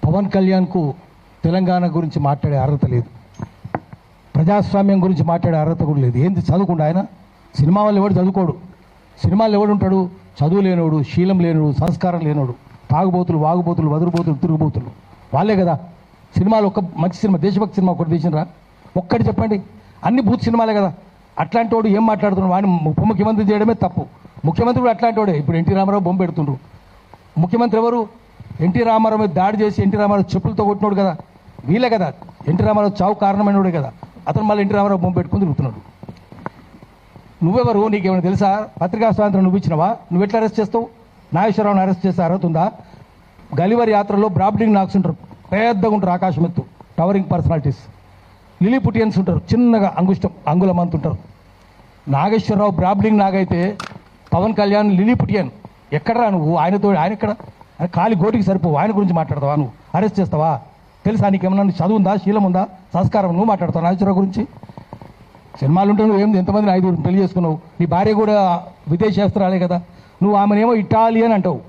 పవన్ కళ్యాణ్కు తెలంగాణ గురించి మాట్లాడే అర్హత లేదు, ప్రజాస్వామ్యం గురించి మాట్లాడే అర్హత కూడా లేదు. ఏంది చదువుకుండా ఆయన? సినిమా వాళ్ళు ఎవడు చదువుకోడు, సినిమాలు ఎవడు ఉంటాడు? చదువు లేనోడు, శీలం లేనోడు, సంస్కారం లేనోడు, తాగుబోతులు, వాగుబోతులు, వదురుబోతులు, తిరుగుబోతులు వాళ్ళే కదా. సినిమాలు ఒక మంచి సినిమా, దేశభక్తి సినిమా ఒకటి తీసినరా? ఒక్కటి చెప్పండి. అన్ని బూత్ సినిమాలే కదా. అట్లాంటి వాడు ఏం మాట్లాడుతున్నాడు? వాడిని ఉప ముఖ్యమంత్రి చేయడమే తప్పు. ముఖ్యమంత్రి కూడా అట్లాంటి వాడే. ఇప్పుడు ఎన్టీ రామారావు బొమ్మ పెడుతుండ్రు. ముఖ్యమంత్రి ఎవరు? ఎన్టీ రామారావు మీద దాడి చేసి ఎన్టీ రామారావు చెప్పులతో కొట్టినోడు కదా, వీళ్ళే కదా. ఎన్టీ రామారావు చావు కారణమైనోడే కదా. అతను మళ్ళీ ఎన్టీ రామారావు బొమ్మ పెట్టుకుని తిరుగుతున్నాడు. నువ్వెవరు? నీకేమైనా తెలుసా? పత్రికా స్వాతంత్రం నువ్వు ఇచ్చినవా? నువ్వు ఎట్లా అరెస్ట్ చేస్తావు? నాగేశ్వరరావుని అరెస్ట్ చేస్తే అర్హత ఉందా? గలివర్ యాత్రలో బ్రాబ్డింగ్ నాక్స్ ఉంటారు, పెద్దగా ఉంటారు, ఆకాశం ఎత్తు, టవరింగ్ పర్సనాలిటీస్. లిలీపుటియన్స్ ఉంటారు, చిన్నగా అంగుళం అంత ఉంటారు. నాగేశ్వరరావు బ్రాబ్డింగ్ నాగైతే పవన్ కళ్యాణ్ లిలీపుటియన్. ఎక్కడరా నువ్వు? ఆయన ఎక్కడ? ఖాళీ గోటికి సరిపోవు. ఆయన గురించి మాట్లాడతావా? నువ్వు అరెస్ట్ చేస్తావా? తెలుసా నీకేమన్నా? చదువు ఉందా, శీలం ఉందా, సంస్కారం? నువ్వు మాట్లాడతావు నాగేశ్వరరావు గురించి? సినిమాలు ఉంటే నువ్వు ఎంతమందిని 5 పెళ్లి చేసుకున్నావు? నీ భార్య కూడా విదేశస్త్రాలే కదా. నువ్వు ఆమెనేమో ఇటాలియన్ అంటావు,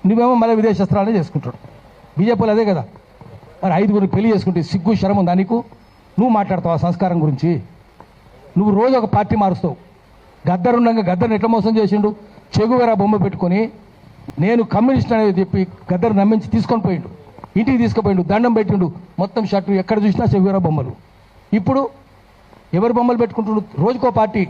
నువ్వేమో మళ్ళీ విదేశస్త్రాలే చేసుకుంటాడు. బీజేపీలు అదే కదా. మరి 5 పెళ్లి చేసుకుంటే సిగ్గు శరం ఉందా నీకు? నువ్వు మాట్లాడతావా సంస్కారం గురించి? నువ్వు రోజు ఒక పార్టీ మారుస్తావు. గద్దర్ ఉండగా గద్దర్ని ఎట్లా మోసం చేసిండు? చెగువెరా బొమ్మ పెట్టుకొని నేను కమ్యూనిస్ట్ అనేది చెప్పి గద్దర్ నమ్మించి తీసుకొని పోయిండు, ఇంటికి తీసుకుపోయిండు, దండం పెట్టిండు, మొత్తం షర్టు ఎక్కడ చూసినా చెగువెరా బొమ్మలు. ఇప్పుడు ఎవరు బొమ్మలు పెట్టుకుంటుండు? రోజుకో పార్టీ.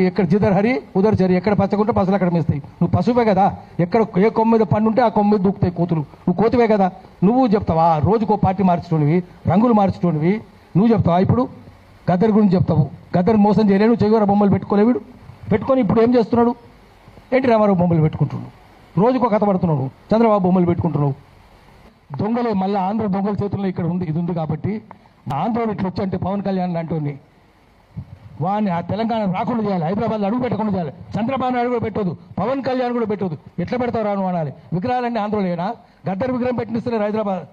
ఎక్కడ జిదర్ హరి ఉదర్ చరి, ఎక్కడ పచ్చకుంటే పసలు అక్కడ మేస్తాయి. నువ్వు పశువే కదా. ఎక్కడ ఏ కొమ్మ మీద పండు ఉంటే ఆ కొమ్మ మీద దూకుతాయి కోతులు. నువ్వు కోతువే కదా. నువ్వు చెప్తావా? రోజుకో పార్టీ మార్చుకోనివి, రంగులు మార్చుకోనివి నువ్వు చెప్తావా? ఇప్పుడు గద్దర్ గురించి చెప్తావు. గద్దర్ మోసం చేయలేను, చెగువెరా బొమ్మలు పెట్టుకోలేవిడు. పెట్టుకొని ఇప్పుడు ఏం చేస్తున్నాడు? ఎన్టీ రామారావు బొమ్మలు పెట్టుకుంటున్నాడు, రోజుకో కథ పడుతున్నాడు, చంద్రబాబు బొమ్మలు పెట్టుకుంటున్నావు. దొంగలే మళ్ళీ ఆంధ్ర దొంగల చేతుల్లో ఇక్కడ ఉంది, ఇది ఉంది కాబట్టి ఆంధ్రోడు ఇట్లా వచ్చి అంటే పవన్ కళ్యాణ్ అంటోని వాడిని ఆ తెలంగాణ రాకుండా చేయాలి, హైదరాబాద్లో అడుగు పెట్టకుండా చేయాలి. చంద్రబాబు నాయుడు కూడా పెట్టదు, పవన్ కళ్యాణ్ కూడా పెట్టదు. ఎట్లా పెడతావు రాను అనాలి. విగ్రహాలన్నీ ఆంధ్రలేనా? గద్దర్ విగ్రహం పెట్టినిస్తలేరు హైదరాబాద్.